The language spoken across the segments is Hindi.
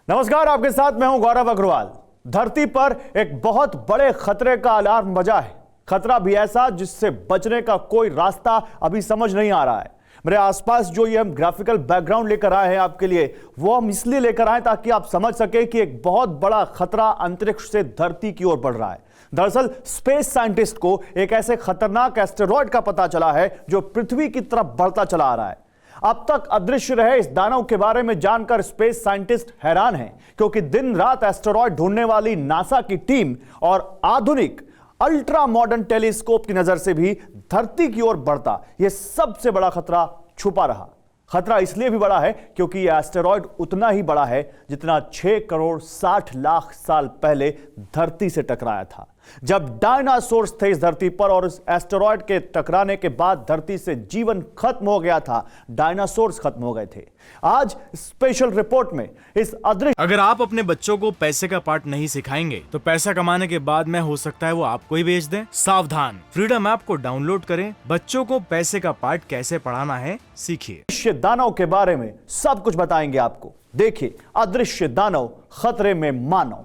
नमस्कार, आपके साथ मैं हूं गौरव अग्रवाल। धरती पर एक बहुत बड़े खतरे का अलार्म बजा है। खतरा भी ऐसा जिससे बचने का कोई रास्ता अभी समझ नहीं आ रहा है। मेरे आसपास जो ये हम ग्राफिकल बैकग्राउंड लेकर आए हैं आपके लिए, वो हम इसलिए लेकर आए ताकि आप समझ सके कि एक बहुत बड़ा खतरा अंतरिक्ष से धरती की ओर बढ़ रहा है। दरअसल स्पेस साइंटिस्ट को एक ऐसे खतरनाक एस्टेरॉयड का पता चला है जो पृथ्वी की तरफ बढ़ता चला आ रहा है। अब तक अदृश्य रहे इस दानव के बारे में जानकर स्पेस साइंटिस्ट हैरान हैं, क्योंकि दिन रात एस्टेरॉयड ढूंढने वाली नासा की टीम और आधुनिक अल्ट्रा मॉडर्न टेलीस्कोप की नजर से भी धरती की ओर बढ़ता यह सबसे बड़ा खतरा छुपा रहा। खतरा इसलिए भी बड़ा है क्योंकि यह एस्टेरॉयड उतना ही बड़ा है जितना 6 करोड़ 60 लाख साल पहले धरती से टकराया था। जब डायनासोर्स थे इस धरती पर और इस एस्टेरॉयड के टकराने के बाद धरती से जीवन खत्म हो गया था, डायनासोर्स खत्म हो गए थे। आज स्पेशल रिपोर्ट में इस अदृश्य। अगर आप अपने बच्चों को पैसे का पार्ट नहीं सिखाएंगे तो पैसा कमाने के बाद में हो सकता है वो आपको ही बेच दें। सावधान, फ्रीडम ऐप को डाउनलोड करें। बच्चों को पैसे का पार्ट कैसे पढ़ाना है सीखिए। दानव के बारे में सब कुछ बताएंगे आपको। देखिए, अदृश्य दानव खतरे में मानव।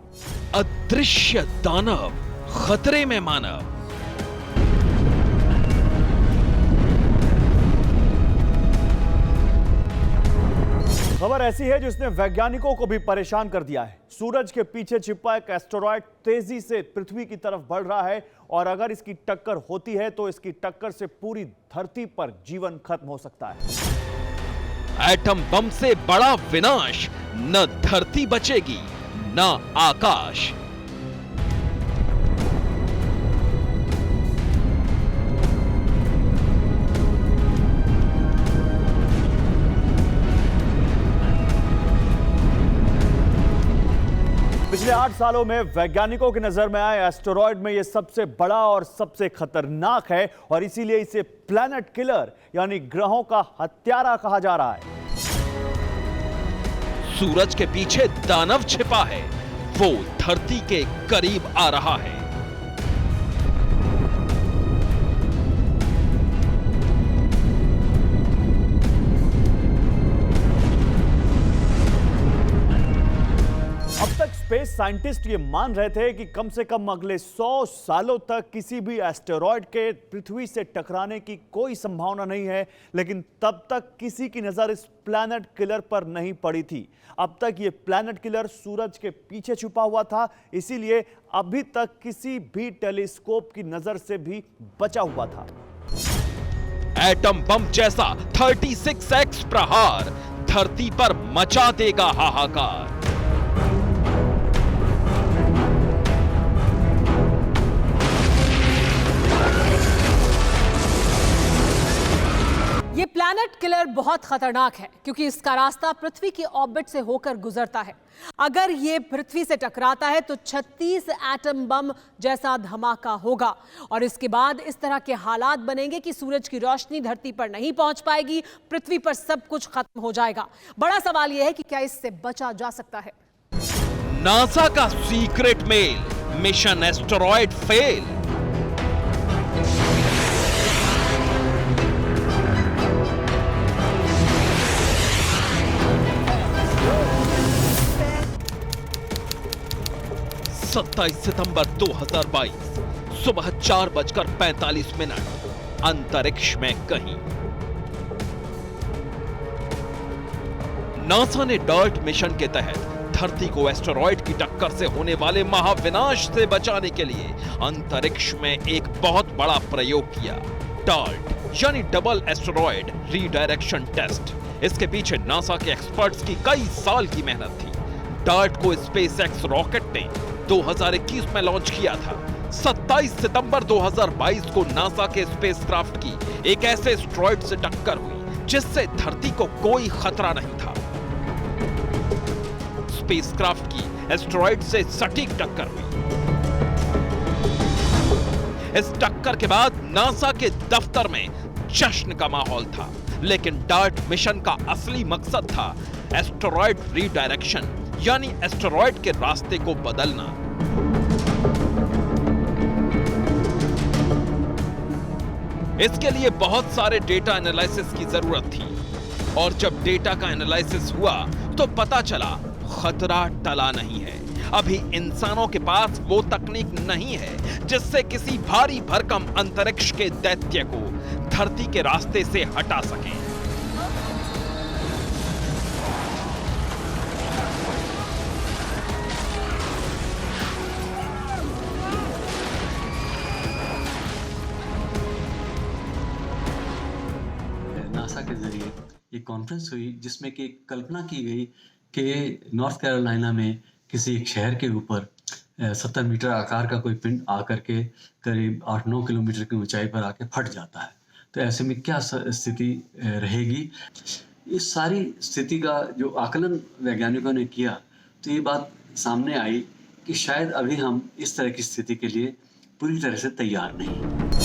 अदृश्य दानव खतरे में मानव। खबर ऐसी है जिसने वैज्ञानिकों को भी परेशान कर दिया है। सूरज के पीछे छिपा एक एस्टेरॉयड तेजी से पृथ्वी की तरफ बढ़ रहा है और अगर इसकी टक्कर होती है तो इसकी टक्कर से पूरी धरती पर जीवन खत्म हो सकता है। एटम बम से बड़ा विनाश, न धरती बचेगी न आकाश। पिछले 8 सालों में वैज्ञानिकों की नजर में आए एस्टेरॉयड में यह सबसे बड़ा और सबसे खतरनाक है और इसीलिए इसे प्लैनेट किलर यानी ग्रहों का हत्यारा कहा जा रहा है। सूरज के पीछे दानव छिपा है, वो धरती के करीब आ रहा है। अब तक स्पेस साइंटिस्ट ये मान रहे थे कि कम से कम अगले 100 सालों तक किसी भी एस्टेरॉयड के पृथ्वी से टकराने की कोई संभावना नहीं है, लेकिन तब तक किसी की नजर इस प्लैनेट किलर पर नहीं पड़ी थी। अब तक ये प्लैनेट किलर सूरज के पीछे छुपा हुआ था, इसीलिए अभी तक किसी भी टेलीस्कोप की नजर से भी बचा हुआ था। एटम बम जैसा 36x प्रहार धरती पर मचा देगा हाहाकार। ये प्लैनेट किलर बहुत खतरनाक है क्योंकि इसका रास्ता पृथ्वी की ऑर्बिट से होकर गुजरता है। अगर ये पृथ्वी से टकराता है तो 36 एटम बम जैसा धमाका होगा और इसके बाद इस तरह के हालात बनेंगे कि सूरज की रोशनी धरती पर नहीं पहुंच पाएगी, पृथ्वी पर सब कुछ खत्म हो जाएगा। बड़ा सवाल यह है कि क्या इससे बचा जा सकता है। नासा का secret mail, mission asteroid fail. सत्ताईस सितंबर 2022 सुबह 4:45 अंतरिक्ष में कहीं नासा ने डर्ट मिशन के तहत धरती को एस्टेरॉयड की टक्कर से होने वाले महाविनाश से बचाने के लिए अंतरिक्ष में एक बहुत बड़ा प्रयोग किया, डार्ट यानी डबल एस्टेरॉयड रीडायरेक्शन टेस्ट। इसके पीछे नासा के एक्सपर्ट्स की कई साल की मेहनत थी। डार्ट को स्पेसएक्स रॉकेट ने 2021 में लॉन्च किया था। 27 सितंबर 2022 को नासा के स्पेसक्राफ्ट की एक ऐसे एस्टेरॉयड से टक्कर हुई जिससे धरती को कोई खतरा नहीं था। स्पेसक्राफ्ट की एस्टेरॉयड से सटीक टक्कर हुई। इस टक्कर के बाद नासा के दफ्तर में जश्न का माहौल था, लेकिन डार्ट मिशन का असली मकसद था एस्टेरॉयड रीडायरेक्शन यानी एस्टेरॉयड के रास्ते को बदलना। इसके लिए बहुत सारे डेटा एनालिसिस की जरूरत थी और जब डेटा का एनालिसिस हुआ तो पता चला खतरा टला नहीं है। अभी इंसानों के पास वो तकनीक नहीं है जिससे किसी भारी भरकम अंतरिक्ष के दैत्य को धरती के रास्ते से हटा सकें। नासा के जरिए एक कॉन्फ्रेंस हुई जिसमें कि कल्पना की गई कि नॉर्थ कैरोलिना में किसी एक शहर के ऊपर 70 मीटर आकार का कोई पिंड आकर के करीब 8-9 किलोमीटर की ऊंचाई पर आके फट जाता है। तो ऐसे में क्या स्थिति रहेगी? इस सारी स्थिति का जो आकलन वैज्ञानिकों ने किया तो ये बात सामने आई कि शायद अभी हम इस तरह की स्थिति के लिए पूरी तरह से तैयार नहीं।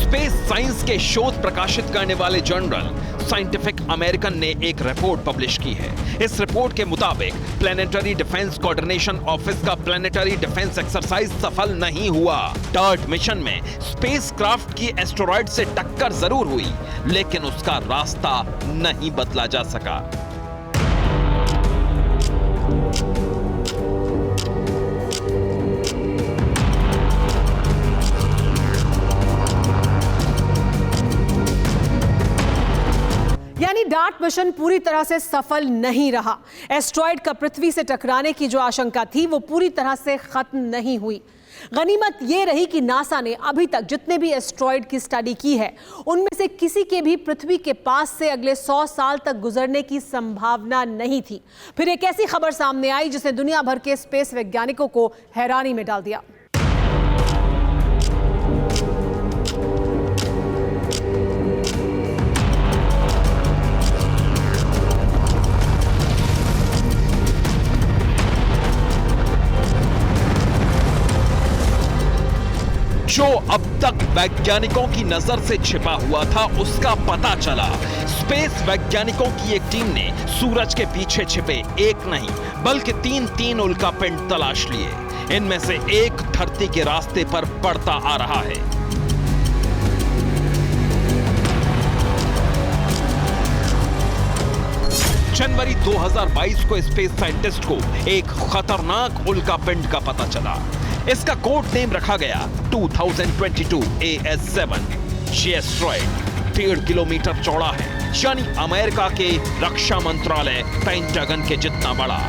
स्पेस साइंस के शोध प्रकाशित करने वाले जर्नल साइंटिफिक अमेरिकन ने एक रिपोर्ट पब्लिश की है। इस रिपोर्ट के मुताबिक प्लैनेटरी डिफेंस कोऑर्डिनेशन ऑफिस का प्लैनेटरी डिफेंस एक्सरसाइज सफल नहीं हुआ। DART मिशन में स्पेसक्राफ्ट की एस्टेरॉयड से टक्कर जरूर हुई, लेकिन उसका रास्ता नहीं बदला जा सका। यानी डार्ट मिशन पूरी तरह से सफल नहीं रहा। एस्ट्रॉयड का पृथ्वी से टकराने की जो आशंका थी वो पूरी तरह से खत्म नहीं हुई। गनीमत ये रही कि नासा ने अभी तक जितने भी एस्ट्रॉयड की स्टडी की है उनमें से किसी के भी पृथ्वी के पास से अगले 100 साल तक गुजरने की संभावना नहीं थी। फिर एक ऐसी खबर सामने आई जिसने दुनिया भर के स्पेस वैज्ञानिकों को हैरानी में डाल दिया। जो अब तक वैज्ञानिकों की नजर से छिपा हुआ था उसका पता चला। स्पेस वैज्ञानिकों की एक टीम ने सूरज के पीछे छिपे एक नहीं बल्कि 3 उल्कापिंड तलाश लिए। इनमें से एक धरती के रास्ते पर बढ़ता आ रहा है। जनवरी 2022 को स्पेस साइंटिस्ट को एक खतरनाक उल्कापिंड का पता चला। इसका कोड नेम रखा गया 2022 AS7। ये एस्टेरॉयड 1.5 किलोमीटर चौड़ा है, यानी अमेरिका के रक्षा मंत्रालय पेंटागन के जितना बड़ा।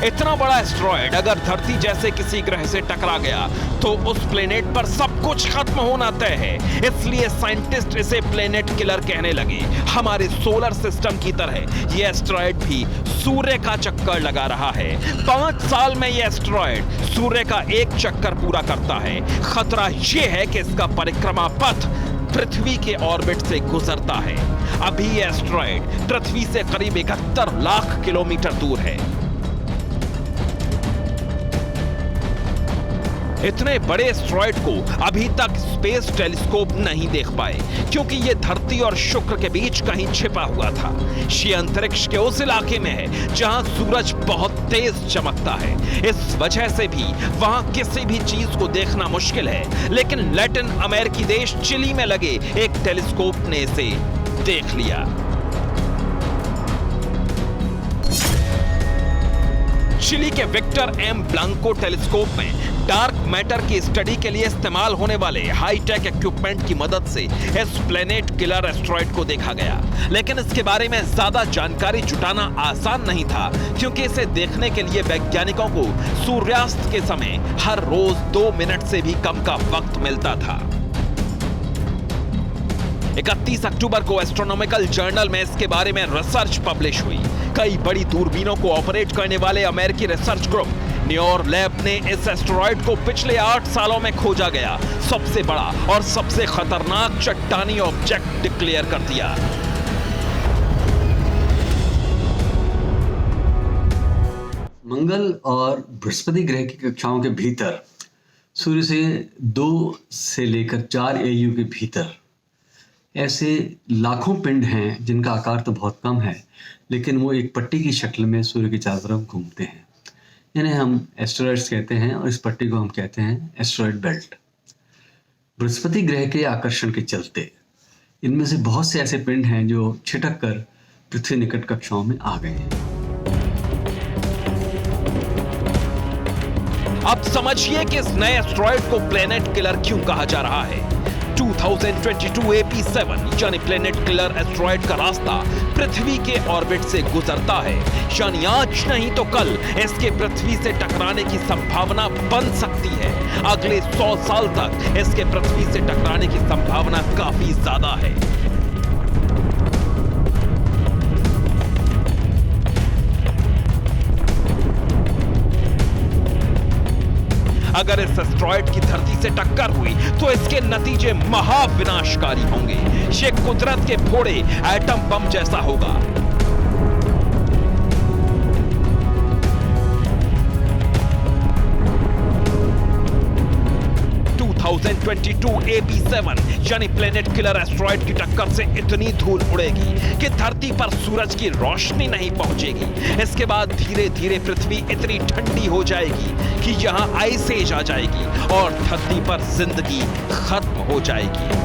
इतना बड़ा एस्टेरॉयड अगर धरती जैसे किसी ग्रह से टकरा गया तो उस प्लेनेट पर सब कुछ खत्म होना तय है। इसलिए साइंटिस्ट इसे प्लेनेट किलर कहने लगे। हमारे सोलर सिस्टम की तरह ये एस्टेरॉयड भी सूर्य का चक्कर लगा रहा है। 5 साल में ये एस्टेरॉयड सूर्य का एक चक्कर पूरा करता है। खतरा ये है कि इसका परिक्रमा पथ पृथ्वी के ऑर्बिट से गुजरता है। अभी ये एस्टेरॉयड पृथ्वी से करीब 71 लाख किलोमीटर दूर है। इतने बड़े एस्टेरॉयड को अभी तक स्पेस टेलीस्कोप नहीं देख पाए क्योंकि यह धरती और शुक्र के बीच कहीं छिपा हुआ था। ये अंतरिक्ष के उस इलाके में है जहां सूरज बहुत तेज चमकता है। इस वजह से भी वहां किसी भी चीज को देखना मुश्किल है। लेकिन लैटिन अमेरिकी देश चिली में लगे एक टेलीस्कोप ने इसे देख लिया। चिली के विक्टर एम ब्लांको टेलीस्कोप में डार्क मैटर की स्टडी के लिए इस्तेमाल होने वाले हाईटेक इक्विपमेंट की मदद से इस प्लेनेट किलर एस्टेरॉयड को देखा गया। लेकिन इसके बारे में ज्यादा जानकारी जुटाना आसान नहीं था क्योंकि इसे देखने के लिए वैज्ञानिकों को सूर्यास्त के समय हर रोज 2 मिनट से भी कम का वक्त मिलता था। 31 अक्टूबर को एस्ट्रोनॉमिकल जर्नल में इसके बारे में रिसर्च पब्लिश हुई। कई बड़ी दूरबीनों को ऑपरेट करने वाले अमेरिकी रिसर्च ग्रुप न्यूयॉर्क लैब ने इस एस्टेरॉयड को पिछले 8 सालों में खोजा गया सबसे बड़ा और सबसे खतरनाक चट्टानी ऑब्जेक्ट डिक्लेयर कर दिया। मंगल और बृहस्पति ग्रह की कक्षाओं के भीतर सूर्य से 2 से लेकर 4 AU के भीतर ऐसे लाखों पिंड हैं जिनका आकार तो बहुत कम है लेकिन वो एक पट्टी की शक्ल में सूर्य की चारों तरफ घूमते हैं। इन्हें हम एस्टेरॉयड्स कहते हैं और इस पट्टी को हम कहते हैं एस्टेरॉयड बेल्ट। बृहस्पति ग्रह के आकर्षण के चलते इनमें से बहुत से ऐसे पिंड हैं जो छिटक कर पृथ्वी निकट कक्षाओं में आ गए हैं। अब समझिए कि इस नए एस्ट्रॉयड को प्लेनेट किलर क्यों कहा जा रहा है। 2022 AP7 यानी प्लेनेट किलर एस्ट्रॉयड का रास्ता पृथ्वी के ऑर्बिट से गुजरता है, यानी आज नहीं तो कल इसके पृथ्वी से टकराने की संभावना बन सकती है। अगले 100 साल तक इसके पृथ्वी से टकराने की संभावना काफी ज्यादा है। अगर इस एस्ट्रॉयड की धरती से टक्कर हुई तो इसके नतीजे महाविनाशकारी होंगे। ये कुदरत के फोड़े एटम बम जैसा होगा। AP7 यानी प्लेनेट किलर एस्ट्रॉयड की टक्कर से इतनी धूल उड़ेगी कि धरती पर सूरज की रोशनी नहीं पहुंचेगी। इसके बाद धीरे धीरे पृथ्वी इतनी ठंडी हो जाएगी कि यहां आइस एज आ जाएगी और धरती पर जिंदगी खत्म हो जाएगी।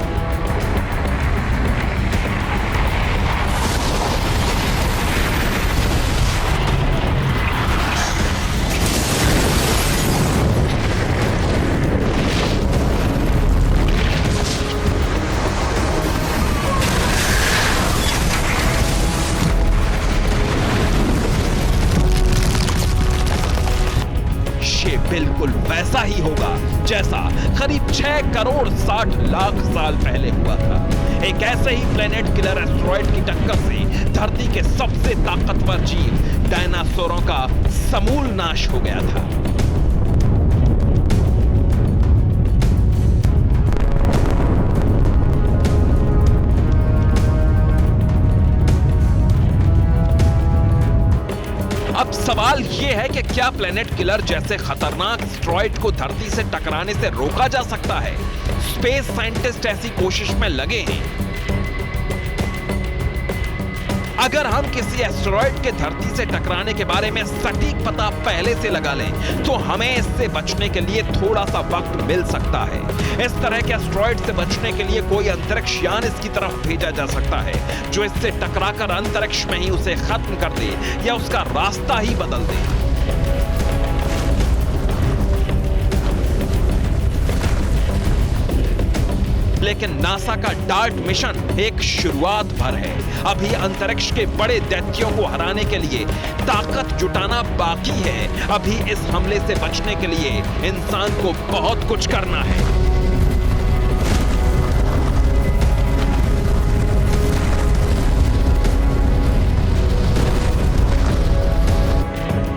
बिल्कुल वैसा ही होगा जैसा करीब 6 करोड़ 60 लाख साल पहले हुआ था। एक ऐसे ही प्लेनेट किलर एस्ट्रॉयड की टक्कर से धरती के सबसे ताकतवर जीव डायनासोरों का समूल नाश हो गया था। अब सवाल यह है कि क्या प्लेनेट किलर जैसे खतरनाक एस्ट्रॉयड को धरती से टकराने से रोका जा सकता है? स्पेस साइंटिस्ट ऐसी कोशिश में लगे हैं। अगर हम किसी एस्टेरॉयड के धरती से टकराने के बारे में सटीक पता पहले से लगा लें तो हमें इससे बचने के लिए थोड़ा सा वक्त मिल सकता है। इस तरह के एस्टेरॉयड से बचने के लिए कोई अंतरिक्ष यान इसकी तरफ भेजा जा सकता है जो इससे टकराकर अंतरिक्ष में ही उसे खत्म कर दे या उसका रास्ता ही बदल दे। लेकिन नासा का डार्ट मिशन एक शुरुआत भर है। अभी अंतरिक्ष के बड़े दैत्यों को हराने के लिए ताकत जुटाना बाकी है। अभी इस हमले से बचने के लिए इंसान को बहुत कुछ करना है।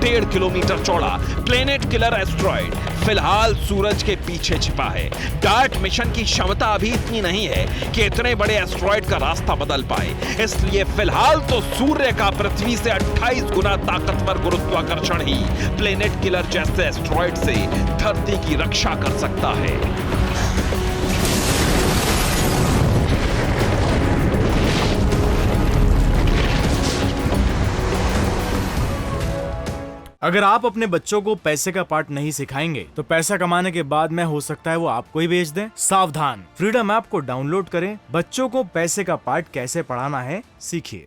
1.5 किलोमीटर चौड़ा प्लेनेट किलर एस्टेरॉयड फिलहाल सूरज के पीछे छिपा है। डार्ट मिशन की क्षमता अभी इतनी नहीं है कि इतने बड़े एस्टेरॉयड का रास्ता बदल पाए, इसलिए फिलहाल तो सूर्य का पृथ्वी से 28 गुना ताकतवर गुरुत्वाकर्षण ही प्लेनेट किलर जैसे एस्टेरॉयड से धरती की रक्षा कर सकता है। अगर आप अपने बच्चों को पैसे का पार्ट नहीं सिखाएंगे तो पैसा कमाने के बाद में हो सकता है वो आपको ही बेच दें। सावधान, फ्रीडम ऐप को डाउनलोड करें, बच्चों को पैसे का पार्ट कैसे पढ़ाना है सीखिए।